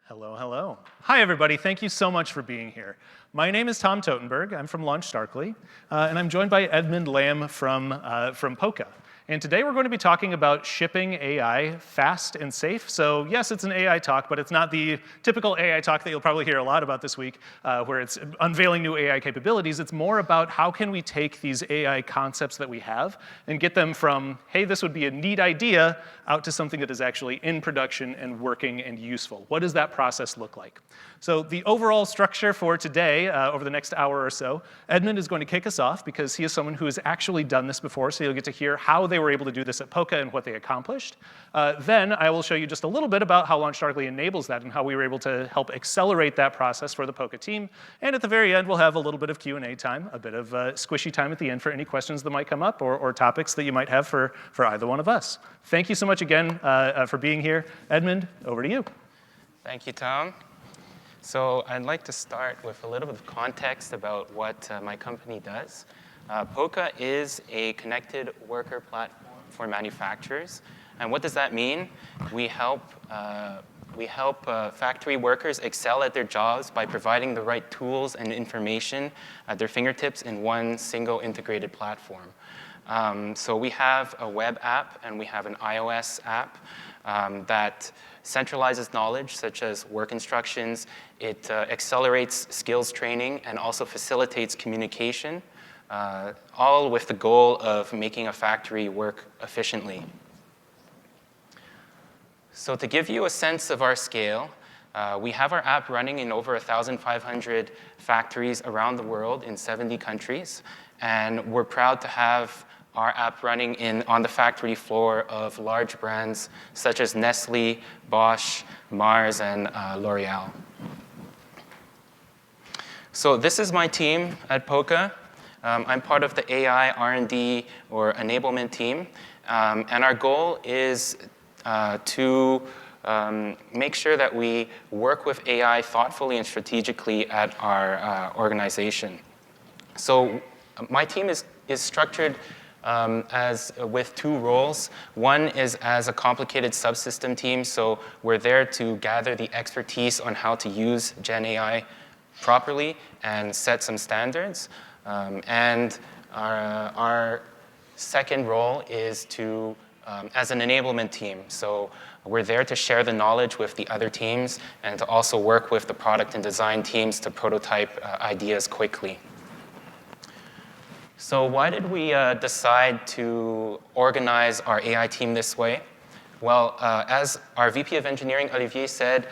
Hello, hello. Hi, everybody. Thank you so much for being here. My name is Tom Totenberg. I'm from LaunchDarkly, and I'm joined by Edmund Lam from Poca. And today we're going to be talking about shipping AI fast and safe. So yes, it's an AI talk, but it's not the typical AI talk that you'll probably hear a lot about this week, where it's unveiling new AI capabilities. It's more about how can we take these AI concepts that we have and get them from, hey, this would be a neat idea, out to something that is actually in production and working and useful. What does that process look like? So the overall structure for today, over the next hour or so, Edmund is going to kick us off because he is someone who has actually done this before, so you'll get to hear how they were able to do this at Poca and what they accomplished. Then I will show you just a little bit about how LaunchDarkly enables that and how we were able to help accelerate that process for the Poca team. And at the very end, we'll have a little bit of Q&A time, a bit of squishy time at the end for any questions that might come up or topics that you might have for either one of us. Thank you so much again for being here. Edmund, over to you. Thank you, Tom. So I'd like to start with a little bit of context about what my company does. Poca is a connected worker platform for manufacturers. And what does that mean? We help factory workers excel at their jobs by providing the right tools and information at their fingertips in one single integrated platform. So we have a web app and we have an iOS app that centralizes knowledge, such as work instructions. It accelerates skills training and also facilitates communication, all with the goal of making a factory work efficiently. So to give you a sense of our scale, we have our app running in over 1,500 factories around the world in 70 countries. And we're proud to have our app running on the factory floor of large brands such as Nestle, Bosch, Mars, and L'Oreal. So this is my team at Poca. I'm part of the AI, R&D, or enablement team. And our goal is to make sure that we work with AI thoughtfully and strategically at our organization. So my team is structured with two roles. One is as a complicated subsystem team, so we're there to gather the expertise on how to use Gen AI properly and set some standards. And our second role is as an enablement team. So we're there to share the knowledge with the other teams and to also work with the product and design teams to prototype ideas quickly. So why did we decide to organize our AI team this way? Well, as our VP of Engineering, Olivier, said,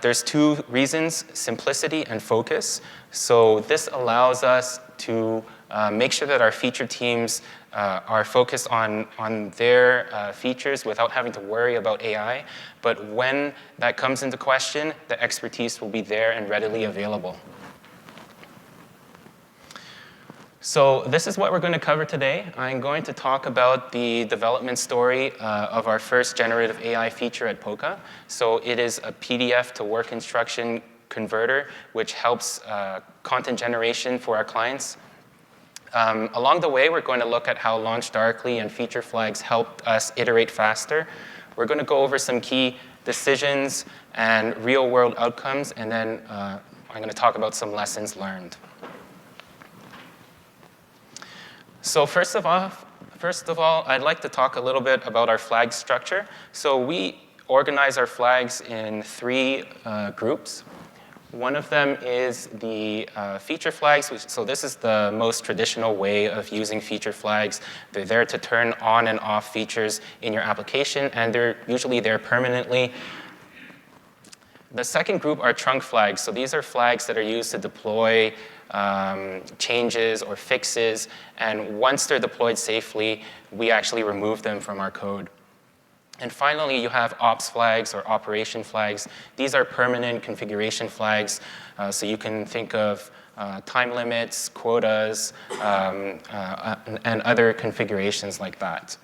there's two reasons: simplicity and focus. So this allows us to make sure that our feature teams are focused on their features without having to worry about AI. But when that comes into question, the expertise will be there and readily available. So this is what we're going to cover today. I'm going to talk about the development story of our first generative AI feature at Poca. So it is a PDF to work instruction converter, which helps content generation for our clients. Along the way, we're going to look at how LaunchDarkly and feature flags helped us iterate faster. We're going to go over some key decisions and real-world outcomes, and then I'm going to talk about some lessons learned. So first of all, I'd like to talk a little bit about our flag structure. So we organize our flags in three groups. One of them is the feature flags. So this is the most traditional way of using feature flags. They're there to turn on and off features in your application, and they're usually there permanently. The second group are trunk flags. So these are flags that are used to deploy changes or fixes, and once they're deployed safely, we actually remove them from our code. And finally, you have ops flags or operation flags. These are permanent configuration flags, so you can think of time limits, quotas, and other configurations like that.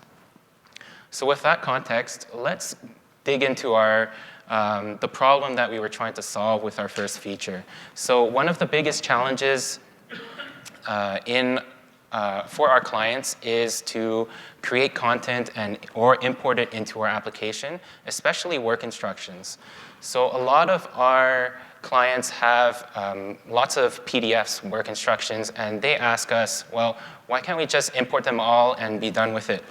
So with that context, let's dig into the problem that we were trying to solve with our first feature. So one of the biggest challenges for our clients is to create content or import it into our application, especially work instructions. So a lot of our clients have lots of PDFs, work instructions, and they ask us, well, why can't we just import them all and be done with it?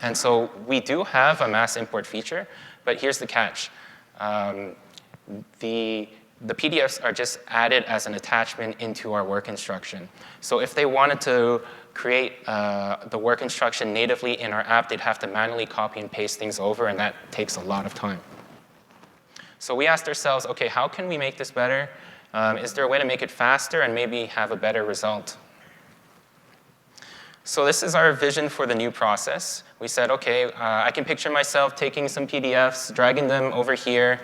And so we do have a mass import feature, but here's the catch. The PDFs are just added as an attachment into our work instruction. So if they wanted to create the work instruction natively in our app, they'd have to manually copy and paste things over, and that takes a lot of time. So we asked ourselves, OK, how can we make this better? Is there a way to make it faster and maybe have a better result? So this is our vision for the new process. We said, OK, I can picture myself taking some PDFs, dragging them over here,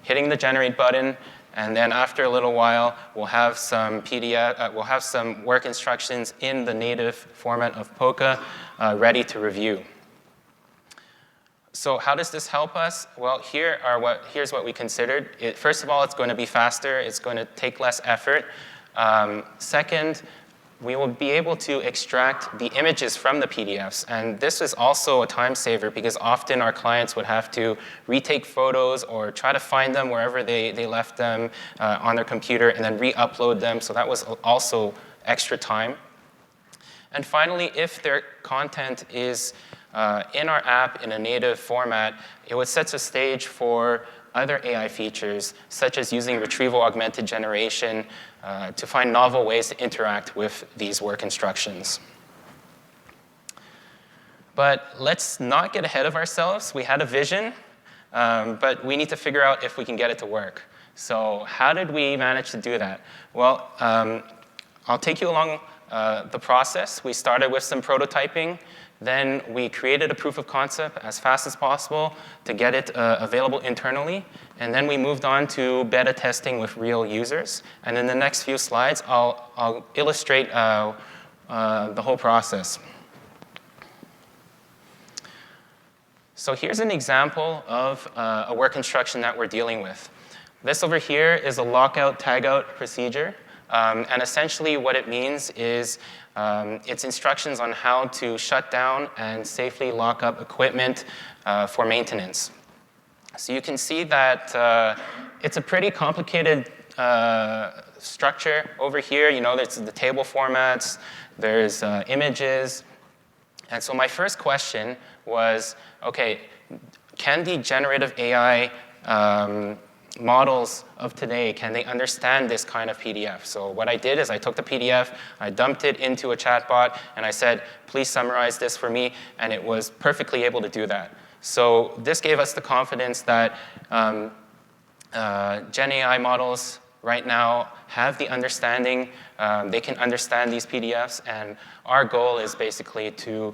hitting the generate button, and then after a little while, we'll have some work instructions in the native format of Poca ready to review. So how does this help us? Well, here's what we considered. First of all, it's going to be faster. It's going to take less effort. Second, we will be able to extract the images from the PDFs. And this is also a time saver because often our clients would have to retake photos or try to find them wherever they left them on their computer and then re-upload them. So that was also extra time. And finally, if their content is in our app in a native format, it would set a stage for other AI features, such as using retrieval augmented generation to find novel ways to interact with these work instructions. But let's not get ahead of ourselves. We had a vision, but we need to figure out if we can get it to work. So how did we manage to do that? Well, I'll take you along the process. We started with some prototyping. Then we created a proof of concept as fast as possible to get it available internally. And then we moved on to beta testing with real users. And in the next few slides, I'll illustrate the whole process. So here's an example of a work instruction that we're dealing with. This over here is a lockout tagout procedure. And essentially what it means is it's instructions on how to shut down and safely lock up equipment for maintenance. So you can see that it's a pretty complicated structure over here. You know, there's the table formats, there's images. And so my first question was, OK, can the generative AI models of today, can they understand this kind of PDF? So what I did is I took the PDF, I dumped it into a chatbot, and I said, please summarize this for me, and it was perfectly able to do that. So this gave us the confidence that Gen AI models right now have the understanding, they can understand these PDFs, and our goal is basically to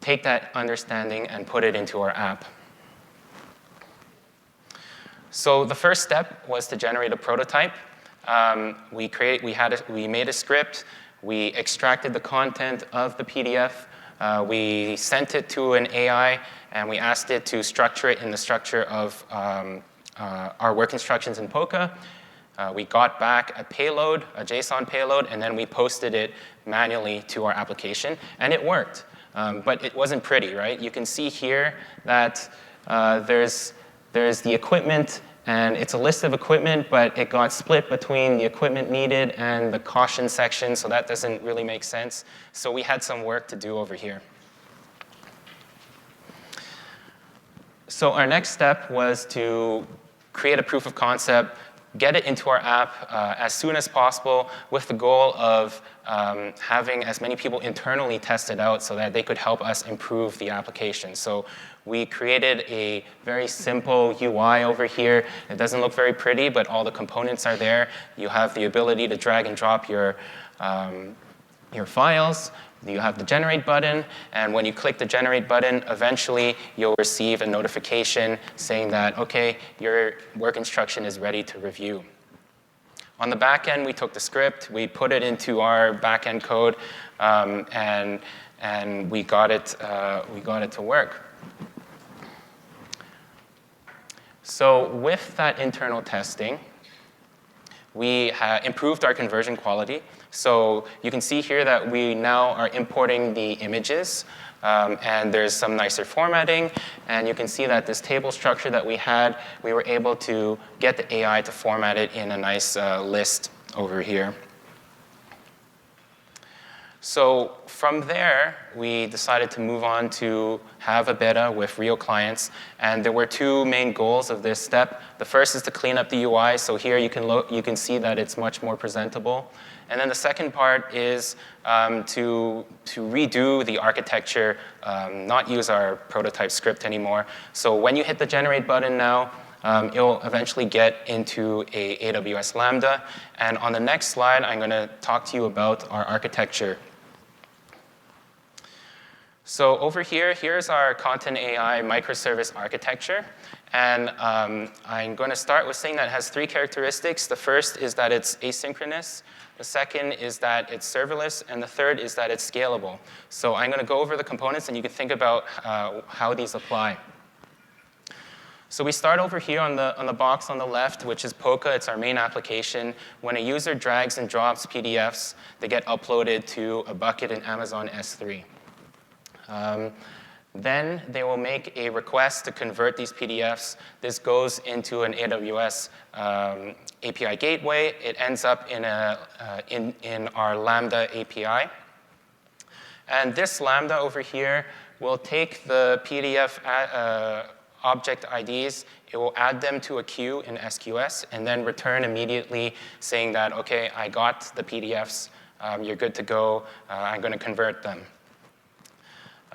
take that understanding and put it into our app. So the first step was to generate a prototype. We made a script. We extracted the content of the PDF. We sent it to an AI, and we asked it to structure it in the structure of our work instructions in Poca. We got back a payload, a JSON payload, and then we posted it manually to our application, and it worked. But it wasn't pretty, right? You can see here that there's the equipment, and it's a list of equipment, but it got split between the equipment needed and the caution section, so that doesn't really make sense. So we had some work to do over here. So our next step was to create a proof of concept, get it into our app as soon as possible with the goal of having as many people internally test it out so that they could help us improve the application. So we created a very simple UI over here. It doesn't look very pretty, but all the components are there. You have the ability to drag and drop your files. You have the generate button, and when you click the generate button, eventually you'll receive a notification saying that, OK, your work instruction is ready to review. On the back end, we took the script, we put it into our back end code, and we got it to work. So with that internal testing, we improved our conversion quality. So you can see here that we now are importing the images, and there's some nicer formatting. And you can see that this table structure that we had, we were able to get the AI to format it in a nice list over here. So from there, we decided to move on to have a beta with real clients. And there were two main goals of this step. The first is to clean up the UI. So here you can see that it's much more presentable. And then the second part is to redo the architecture, not use our prototype script anymore. So when you hit the generate button now, you'll eventually get into a AWS Lambda. And on the next slide, I'm going to talk to you about our architecture. So over here, here's our content AI microservice architecture. And I'm going to start with saying that it has three characteristics. The first is that it's asynchronous. The second is that it's serverless. And the third is that it's scalable. So I'm going to go over the components, and you can think about how these apply. So we start over here on the box on the left, which is Poca. It's our main application. When a user drags and drops PDFs, they get uploaded to a bucket in Amazon S3. Then they will make a request to convert these PDFs. This goes into an AWS API gateway. It ends up in our Lambda API. And this Lambda over here will take the PDF object IDs. It will add them to a queue in SQS and then return immediately saying that, OK, I got the PDFs. You're good to go. I'm going to convert them.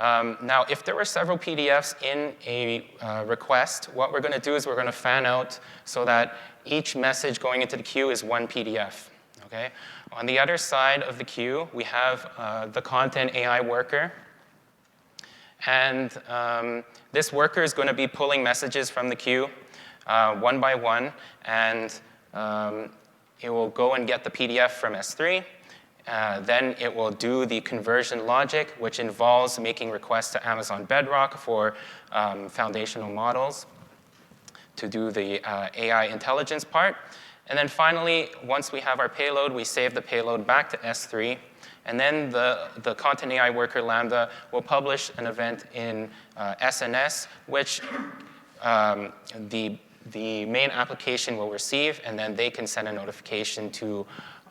Now, if there were several PDFs in a request, what we're going to do is we're going to fan out so that each message going into the queue is one PDF. Okay? On the other side of the queue, we have the content AI worker. And this worker is going to be pulling messages from the queue one by one. And it will go and get the PDF from S3. Then it will do the conversion logic, which involves making requests to Amazon Bedrock for foundational models to do the AI intelligence part. And then finally, once we have our payload, we save the payload back to S3. And then the Content AI Worker Lambda will publish an event in SNS, which the main application will receive, and then they can send a notification to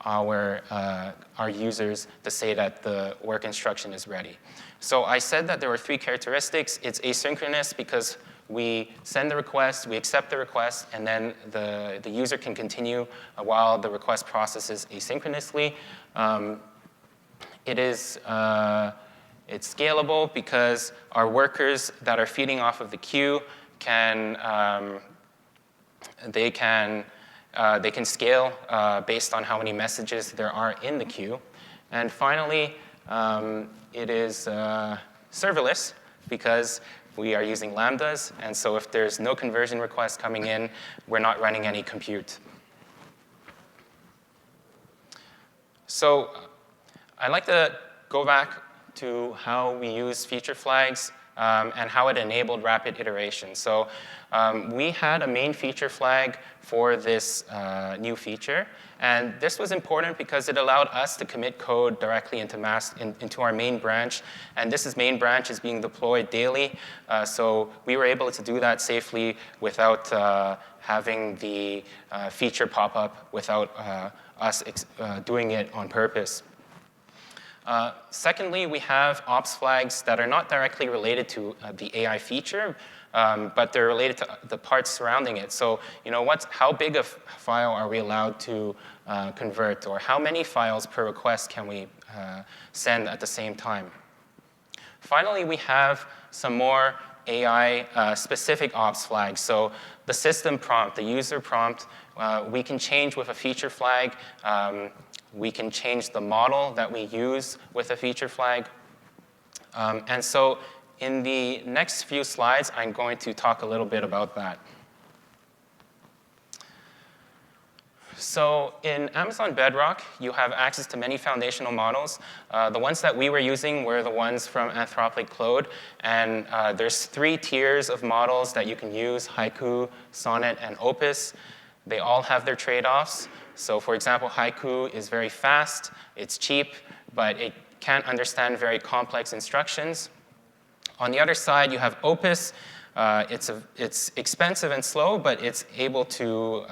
our users to say that the work instruction is ready. So I said that there were three characteristics. It's asynchronous because we send the request, we accept the request, and then the user can continue while the request processes asynchronously. It's scalable because our workers that are feeding off of the queue they can scale based on how many messages there are in the queue. And finally, it is serverless because we are using Lambdas. And so if there's no conversion request coming in, we're not running any compute. So I'd like to go back to how we use feature flags and how it enabled rapid iteration. So we had a main feature flag for this new feature. And this was important because it allowed us to commit code directly into our main branch. And this main branch is being deployed daily. So we were able to do that safely without having the feature pop up without us doing it on purpose. Secondly, we have ops flags that are not directly related to the AI feature, but they're related to the parts surrounding it. So, how big a file are we allowed to convert, or how many files per request can we send at the same time? Finally, we have some more AI-specific ops flags. So the system prompt, the user prompt, we can change with a feature flag. We can change the model that we use with a feature flag. And so in the next few slides, I'm going to talk a little bit about that. So in Amazon Bedrock, you have access to many foundational models. The ones that we were using were the ones from Anthropic Claude. And there's 3 tiers of models that you can use: Haiku, Sonnet, and Opus. They all have their trade-offs. So for example, Haiku is very fast, it's cheap, but it can't understand very complex instructions. On the other side, you have Opus. It's expensive and slow, but it's able to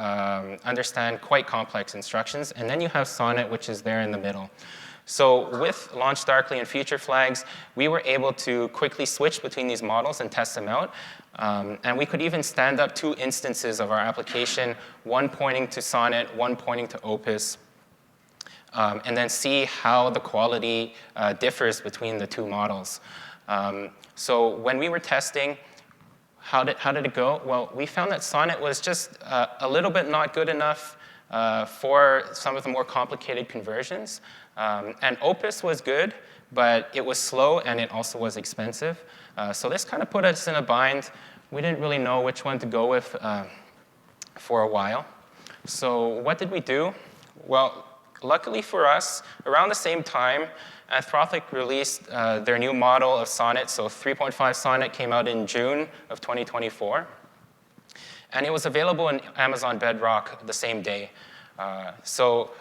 understand quite complex instructions. And then you have Sonnet, which is there in the middle. So with LaunchDarkly and feature flags, we were able to quickly switch between these models and test them out. And we could even stand up 2 instances of our application, one pointing to Sonnet, one pointing to Opus, and then see how the quality differs between the 2 models. So when we were testing, how did it go? Well, we found that Sonnet was just a little bit not good enough for some of the more complicated conversions. And Opus was good, but it was slow and it also was expensive. So this kind of put us in a bind. We didn't really know which one to go with for a while. So what did we do? Well, luckily for us, around the same time, Anthropic released their new model of Sonnet. So 3.5 Sonnet came out in June of 2024. And it was available in Amazon Bedrock the same day. So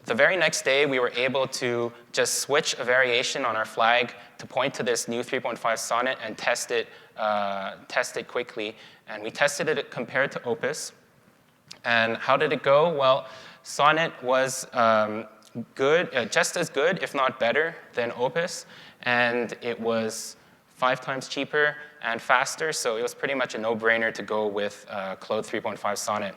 the very next day, we were able to just switch a variation on our flag to point to this new 3.5 Sonnet and test it quickly. And we tested it compared to Opus. And how did it go? Well, Sonnet was good, just as good, if not better, than Opus. And it was 5 times cheaper and faster, so it was pretty much a no-brainer to go with Claude 3.5 Sonnet.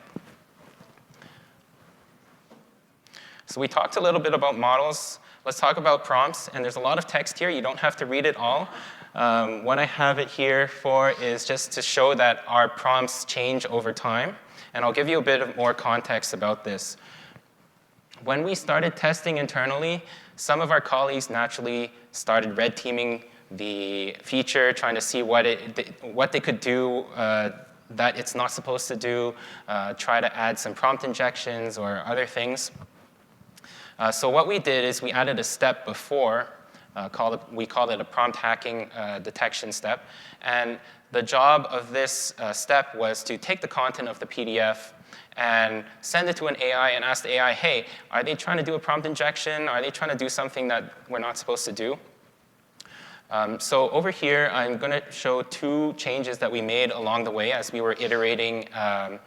So we talked a little bit about models. Let's talk about prompts. And there's a lot of text here. You don't have to read it all. What I have it here for is just to show that our prompts change over time. And I'll give you a bit of more context about this. When we started testing internally, some of our colleagues naturally started red teaming the feature, trying to see what they could do that it's not supposed to do, try to add some prompt injections or other things. So what we did is we added a step before, we called it a prompt hacking detection step. And the job of this step was to take the content of the PDF and send it to an AI and ask the AI, hey, are they trying to do a prompt injection? Are they trying to do something that we're not supposed to do? So over here, I'm going to show 2 changes that we made along the way as we were iterating on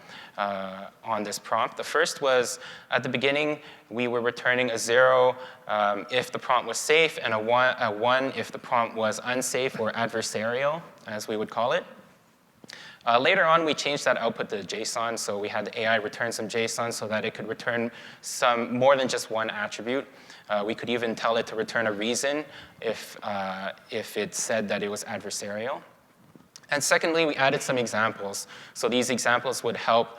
this prompt. The first was, at the beginning, we were returning a 0 if the prompt was safe, and a 1 if the prompt was unsafe or adversarial, as we would call it. Later on, we changed that output to JSON, so we had the AI return some JSON so that it could return some more than just one attribute. We could even tell it to return a reason if it said that it was adversarial. And secondly, we added some examples. So these examples would help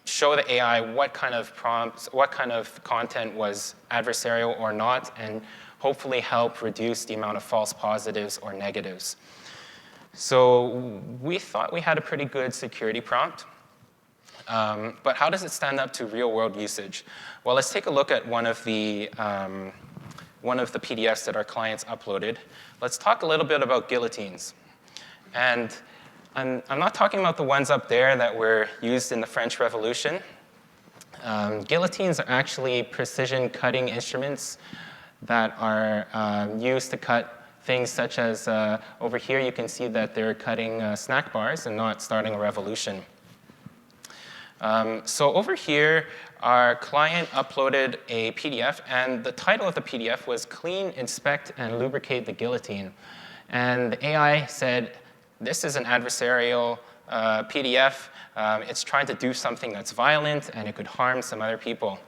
show the AI what kind of prompts, what kind of content was adversarial or not, and hopefully help reduce the amount of false positives or negatives. So we thought we had a pretty good security prompt. But how does it stand up to real-world usage? Well, let's take a look at one of the PDFs that our clients uploaded. Let's talk a little bit about guillotines. And I'm not talking about the ones up there that were used in the French Revolution. Guillotines are actually precision cutting instruments that are used to cut things such as, over here you can see that they're cutting snack bars and not starting a revolution. So over here, our client uploaded a PDF, and the title of the PDF was Clean, Inspect, and Lubricate the Guillotine. And the AI said, this is an adversarial PDF. It's trying to do something that's violent, and it could harm some other people.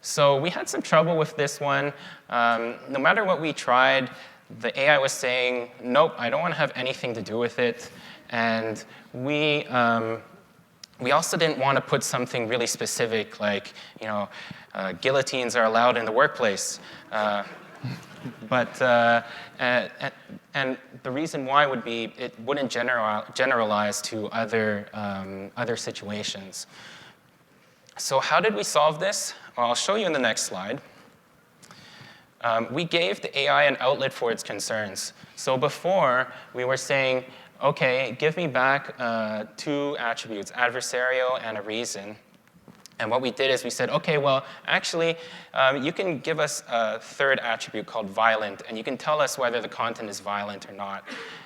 So we had some trouble with this one. No matter what we tried, the AI was saying, nope, I don't want to have anything to do with it. And we also didn't want to put something really specific, like, guillotines are allowed in the workplace. And the reason why would be it wouldn't generalize to other situations. So how did we solve this? Well, I'll show you in the next slide. We gave the AI an outlet for its concerns. So before, we were saying, okay, give me back two attributes, adversarial and a reason. And what we did is we said, okay, well, actually, you can give us a third attribute called violent, and you can tell us whether the content is violent or not.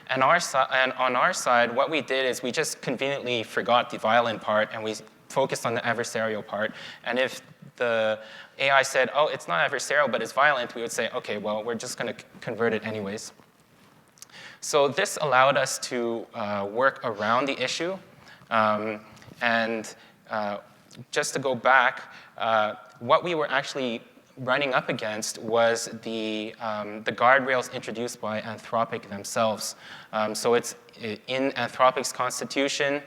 And on our side, what we did is we just conveniently forgot the violent part, and we focused on the adversarial part. And if the AI said, oh, it's not adversarial, but it's violent, we would say, okay, well, we're just going to convert it anyways. So this allowed us to work around the issue. Just to go back, what we were actually running up against was the guardrails introduced by Anthropic themselves. So it's in Anthropic's constitution.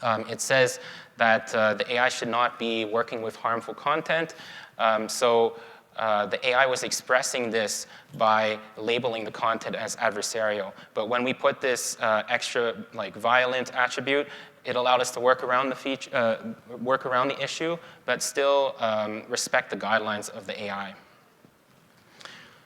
It says that the AI should not be working with harmful content. The AI was expressing this by labeling the content as adversarial. But when we put this extra violent attribute, it allowed us to work around the issue, but still respect the guidelines of the AI.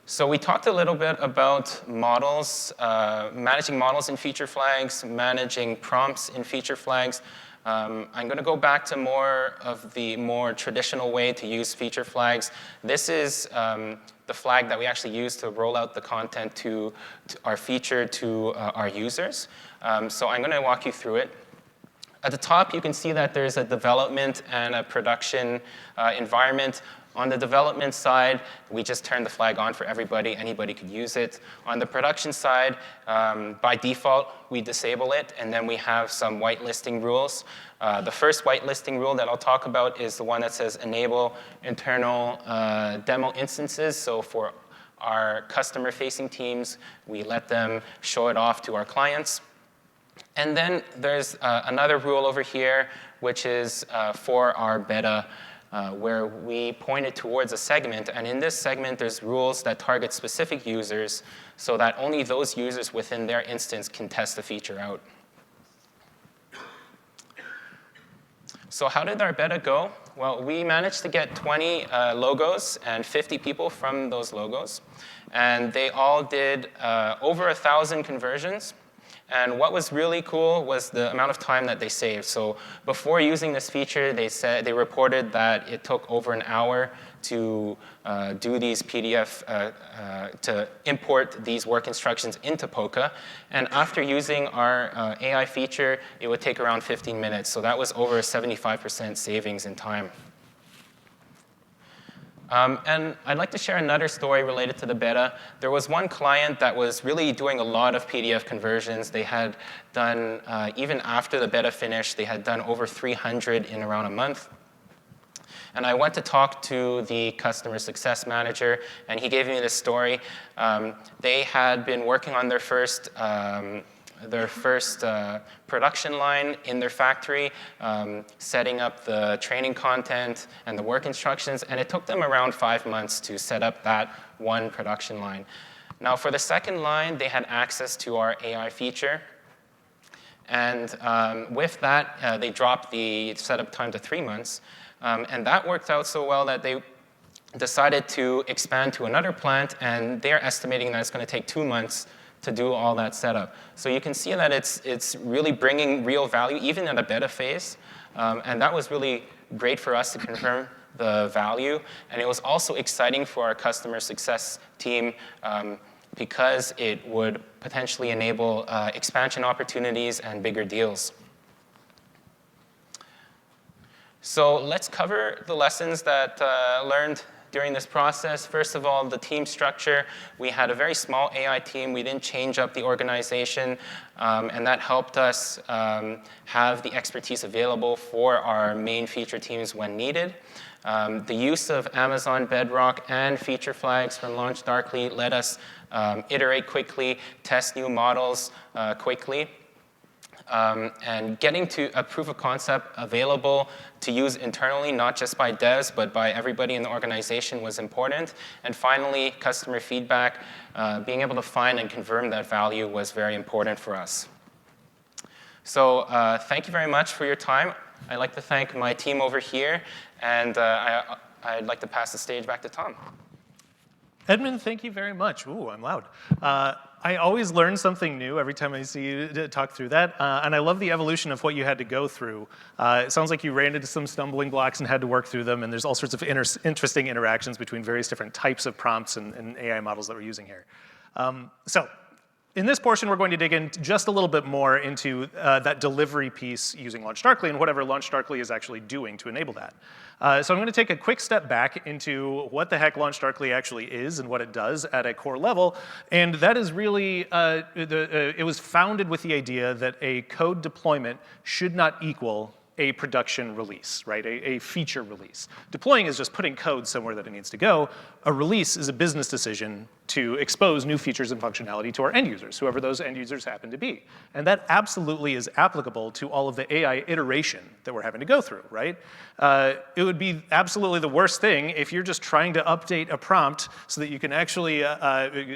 So we talked a little bit about models, managing models in feature flags, managing prompts in feature flags. I'm going to go back to more of the more traditional way to use feature flags. This is the flag that we actually use to roll out the content to our feature to our users. So I'm going to walk you through it. At the top, you can see that there's a development and a production environment. On the development side, we just turn the flag on for everybody. Anybody could use it. On the production side, by default, we disable it, and then we have some whitelisting rules. The first whitelisting rule that I'll talk about is the one that says enable internal demo instances. So for our customer-facing teams, we let them show it off to our clients. And then there's another rule over here, which is for our beta, where we point it towards a segment. And in this segment, there's rules that target specific users so that only those users within their instance can test the feature out. So how did our beta go? Well, we managed to get 20 logos and 50 people from those logos. And they all did over 1,000 conversions. And what was really cool was the amount of time that they saved. So before using this feature, they reported that it took over an hour to do these PDF, to import these work instructions into Poca. And after using our AI feature, it would take around 15 minutes. So that was over a 75% savings in time. And I'd like to share another story related to the beta. There was one client that was really doing a lot of PDF conversions. They had done, even after the beta finished, they had done over 300 in around a month. And I went to talk to the customer success manager, and he gave me this story. They had been working on their first production line in their factory, setting up the training content and the work instructions, and it took them around 5 months to set up that one production line. Now, for the second line, they had access to our AI feature, and with that, they dropped the setup time to 3 months, and that worked out so well that they decided to expand to another plant, and they're estimating that it's going to take 2 months to do all that setup. So you can see that it's really bringing real value, even at a beta phase. And that was really great for us to confirm the value. And it was also exciting for our customer success team because it would potentially enable expansion opportunities and bigger deals. So let's cover the lessons that learned during this process. First of all, the team structure. We had a very small AI team. We didn't change up the organization, and that helped us have the expertise available for our main feature teams when needed. The use of Amazon Bedrock and feature flags from LaunchDarkly let us iterate quickly, test new models quickly. And getting to a proof of concept available to use internally, not just by devs, but by everybody in the organization was important. And finally, customer feedback, being able to find and confirm that value was very important for us. So thank you very much for your time. I'd like to thank my team over here, and I'd like to pass the stage back to Tom. Edmund, thank you very much. Ooh, I'm loud. I always learn something new every time I see you talk through that, and I love the evolution of what you had to go through. It sounds like you ran into some stumbling blocks and had to work through them, and there's all sorts of interesting interactions between various different types of prompts and AI models that we're using here. So in this portion, we're going to dig in just a little bit more into that delivery piece using LaunchDarkly and whatever LaunchDarkly is actually doing to enable that. So I'm going to take a quick step back into what the heck LaunchDarkly actually is and what it does at a core level. And that is really, it was founded with the idea that a code deployment should not equal a production release, right? A feature release. Deploying is just putting code somewhere that it needs to go. A release is a business decision to expose new features and functionality to our end users, whoever those end users happen to be. And that absolutely is applicable to all of the AI iteration that we're having to go through, right? It would be absolutely the worst thing if you're just trying to update a prompt so that you can actually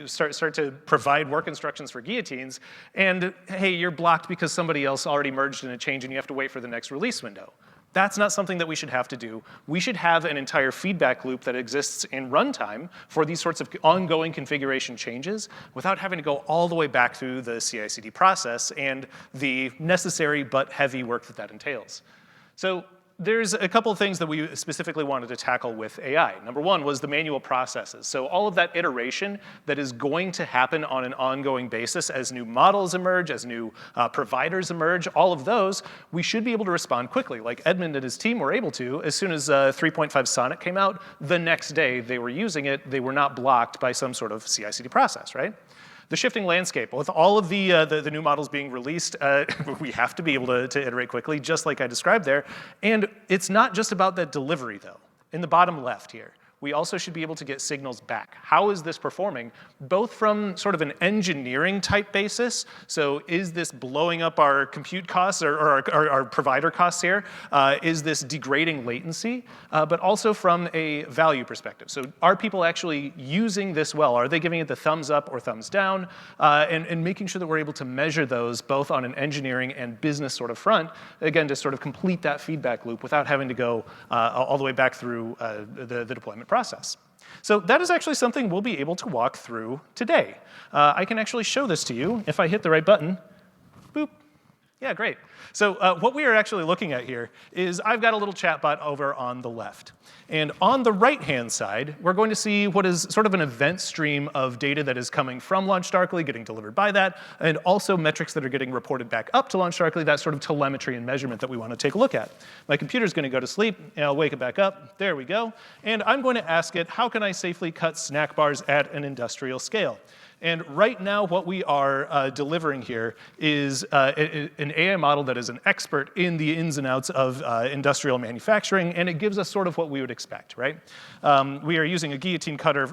start to provide work instructions for guillotines, and hey, you're blocked because somebody else already merged in a change and you have to wait for the next release window. That's not something that we should have to do. We should have an entire feedback loop that exists in runtime for these sorts of ongoing configuration changes without having to go all the way back through the CI/CD process and the necessary but heavy work that that entails. So there's a couple of things that we specifically wanted to tackle with AI. Number one was the manual processes. So all of that iteration that is going to happen on an ongoing basis as new models emerge, as new providers emerge, all of those, we should be able to respond quickly. Like Edmund and his team were able to, as soon as 3.5 Sonnet came out, the next day they were using it, they were not blocked by some sort of CI/CD process, right? The shifting landscape, with all of the new models being released, we have to be able to iterate quickly, just like I described there. And it's not just about that delivery, though. In the bottom left here, we also should be able to get signals back. How is this performing? Both from sort of an engineering type basis. So is this blowing up our compute costs or our provider costs here? Is this degrading latency? But also from a value perspective. So are people actually using this well? Are they giving it the thumbs up or thumbs down? And making sure that we're able to measure those both on an engineering and business sort of front, again, to sort of complete that feedback loop without having to go all the way back through the deployment process. So that is actually something we'll be able to walk through today. I can actually show this to you if I hit the right button. Boop. Yeah, great. So what we are actually looking at here is I've got a little chatbot over on the left. And on the right-hand side, we're going to see what is sort of an event stream of data that is coming from LaunchDarkly, getting delivered by that, and also metrics that are getting reported back up to LaunchDarkly, that sort of telemetry and measurement that we want to take a look at. My computer's going to go to sleep, and I'll wake it back up. There we go. And I'm going to ask it, how can I safely cut snack bars at an industrial scale? And right now, what we are delivering here is an AI model that is an expert in the ins and outs of industrial manufacturing, and it gives us sort of what we would expect, right? We are using a guillotine cutter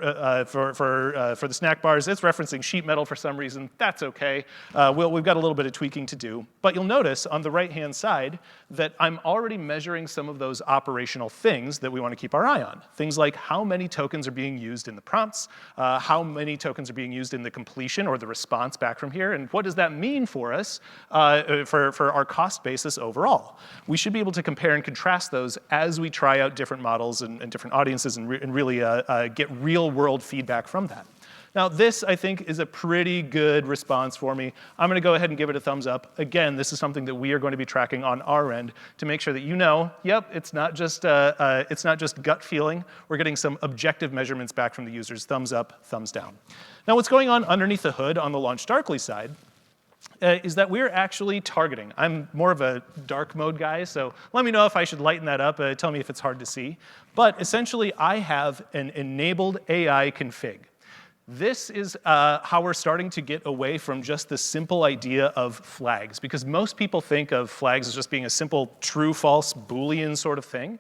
for the snack bars. It's referencing sheet metal for some reason. That's OK. We've got a little bit of tweaking to do. But you'll notice on the right-hand side that I'm already measuring some of those operational things that we want to keep our eye on. Things like how many tokens are being used in the prompts, how many tokens are being used in the completion or the response back from here, and what does that mean for us for our cost basis overall? We should be able to compare and contrast those as we try out different models and different audiences and really get real-world feedback from that. Now, this, I think, is a pretty good response for me. I'm going to go ahead and give it a thumbs up. Again, this is something that we are going to be tracking on our end to make sure that you know, yep, it's not just gut feeling. We're getting some objective measurements back from the users, thumbs up, thumbs down. Now, what's going on underneath the hood on the LaunchDarkly side is that we're actually targeting. I'm more of a dark mode guy, so let me know if I should lighten that up. Tell me if it's hard to see. But essentially, I have an enabled AI config. This is how we're starting to get away from just the simple idea of flags, because most people think of flags as just being a simple true-false Boolean sort of thing.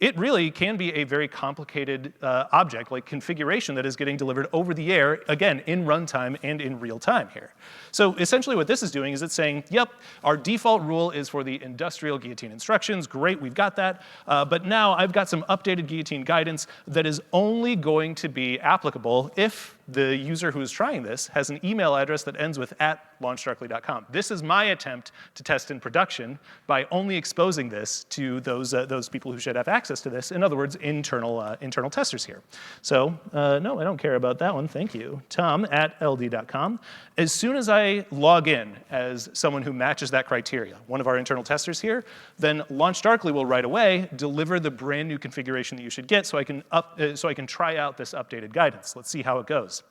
It really can be a very complicated object, like configuration, that is getting delivered over the air, again, in runtime and in real time here. So essentially what this is doing is it's saying, yep, our default rule is for the industrial guillotine instructions. Great, we've got that. But now I've got some updated guillotine guidance that is only going to be applicable if the user who is trying this has an email address that ends with @launchdarkly.com. This is my attempt to test in production by only exposing this to those people who should have access to this. In other words, internal testers here. So no, I don't care about that one. Thank you. Tom @ld.com. As soon as I log in as someone who matches that criteria, one of our internal testers here, then LaunchDarkly will right away deliver the brand new configuration that you should get so I can try out this updated guidance. Let's see how it goes.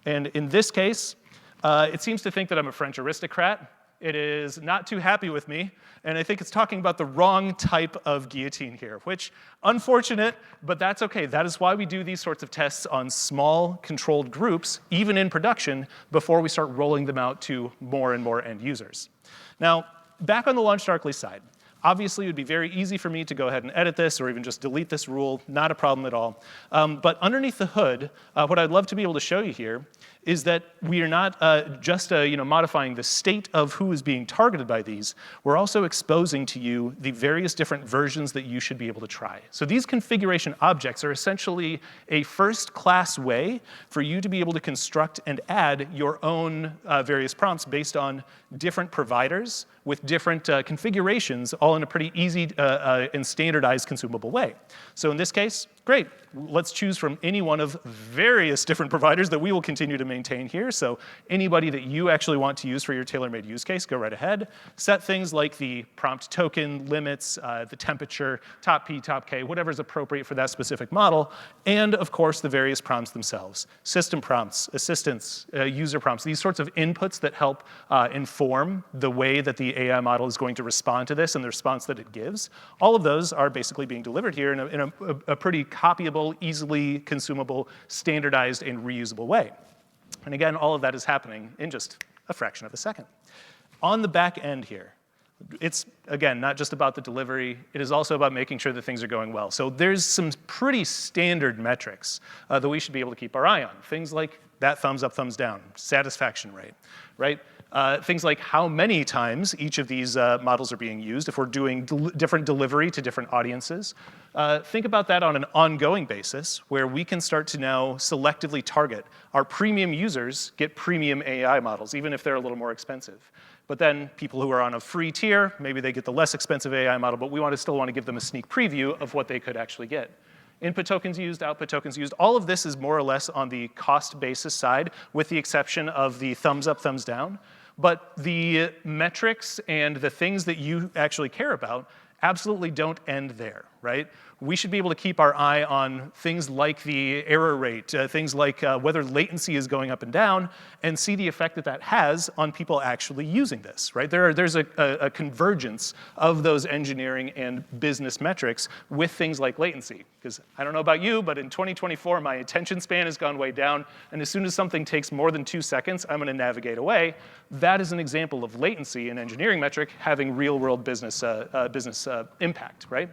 And in this case, it seems to think that I'm a French aristocrat. It is not too happy with me, and I think it's talking about the wrong type of guillotine here, which, unfortunate, but that's okay. That is why we do these sorts of tests on small, controlled groups, even in production, before we start rolling them out to more and more end users. Now, back on the LaunchDarkly side, obviously, it would be very easy for me to go ahead and edit this or even just delete this rule, not a problem at all. But underneath the hood, what I'd love to be able to show you here is that we are not just modifying the state of who is being targeted by these. We're also exposing to you the various different versions that you should be able to try. So these configuration objects are essentially a first-class way for you to be able to construct and add your own various prompts based on different providers with different configurations, all in a pretty easy and standardized consumable way. So in this case, great. Let's choose from any one of various different providers that we will continue to maintain here. So anybody that you actually want to use for your tailor-made use case, go right ahead. Set things like the prompt token, limits, the temperature, top P, top K, whatever is appropriate for that specific model, and of course the various prompts themselves. System prompts, assistants, user prompts, these sorts of inputs that help inform the way that the AI model is going to respond to this and the response that it gives. All of those are basically being delivered here in a pretty copyable, easily consumable, standardized, and reusable way. And again, all of that is happening in just a fraction of a second. On the back end here, it's, again, not just about the delivery. It is also about making sure that things are going well. So there's some pretty standard metrics that we should be able to keep our eye on. Things like that thumbs up, thumbs down, satisfaction rate, right? Things like how many times each of these models are being used, if we're doing different delivery to different audiences. Think about that on an ongoing basis, where we can start to now selectively target. Our premium users get premium AI models, even if they're a little more expensive. But then people who are on a free tier, maybe they get the less expensive AI model, but we still want to give them a sneak preview of what they could actually get. Input tokens used, output tokens used. All of this is more or less on the cost basis side, with the exception of the thumbs up, thumbs down. But the metrics and the things that you actually care about absolutely don't end there, right? We should be able to keep our eye on things like the error rate, things like whether latency is going up and down, and see the effect that that has on people actually using this, right? There's a convergence of those engineering and business metrics with things like latency. Because I don't know about you, but in 2024, my attention span has gone way down, and as soon as something takes more than 2 seconds, I'm going to navigate away. That is an example of latency, an engineering metric, having real-world business impact, right?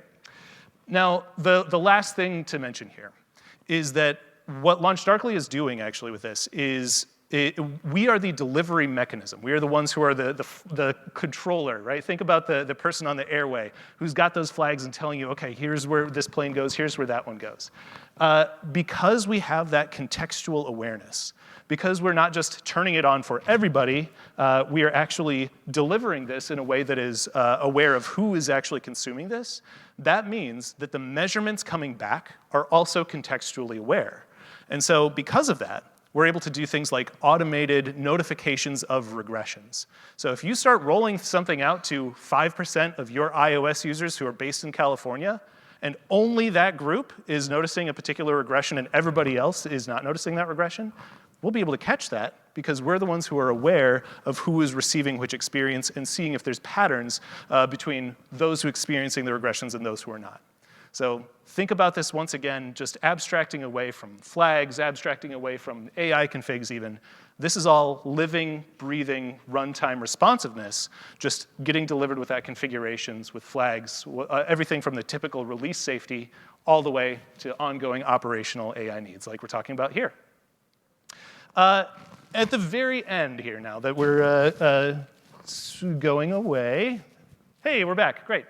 Now, the last thing to mention here is that what LaunchDarkly is doing actually with this is we are the delivery mechanism. We are the ones who are the controller, right? Think about the person on the airway who's got those flags and telling you, okay, here's where this plane goes, here's where that one goes. Because we have that contextual awareness, because we're not just turning it on for everybody, we are actually delivering this in a way that is aware of who is actually consuming this. That means that the measurements coming back are also contextually aware. And so because of that, we're able to do things like automated notifications of regressions. So if you start rolling something out to 5% of your iOS users who are based in California, and only that group is noticing a particular regression and everybody else is not noticing that regression, we'll be able to catch that because we're the ones who are aware of who is receiving which experience and seeing if there's patterns between those who are experiencing the regressions and those who are not. So think about this once again, just abstracting away from flags, abstracting away from AI configs even. This is all living, breathing, runtime responsiveness, just getting delivered with that configurations, with flags, everything from the typical release safety all the way to ongoing operational AI needs like we're talking about here. At the very end here now that we're going away. Hey, we're back, great.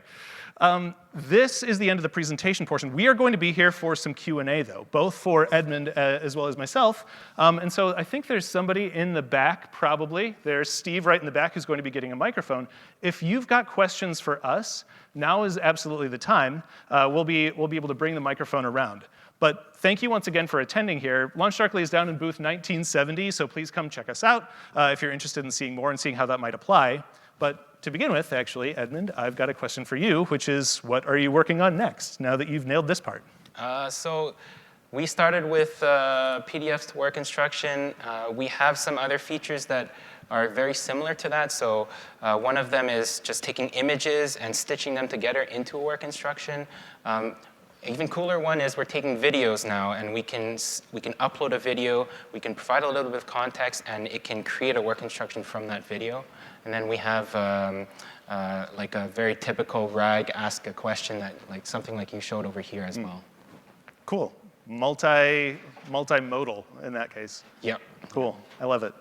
This is the end of the presentation portion. We are going to be here for some Q&A, though, both for Edmund as well as myself. And so I think there's somebody in the back, probably. There's Steve right in the back who's going to be getting a microphone. If you've got questions for us, now is absolutely the time. We'll be able to bring the microphone around. But thank you once again for attending here. LaunchDarkly is down in booth 1970, so please come check us out if you're interested in seeing more and seeing how that might apply. But to begin with, actually, Edmund, I've got a question for you, which is, what are you working on next, now that you've nailed this part? So we started with PDFs to work instruction. We have some other features that are very similar to that. So one of them is just taking images and stitching them together into a work instruction. Even cooler one is we're taking videos now, and we can upload a video, we can provide a little bit of context, and it can create a work instruction from that video. And then we have like a very typical RAG ask a question, that something like you showed over here as well. Cool. Multimodal in that case. Yep. Cool. I love it.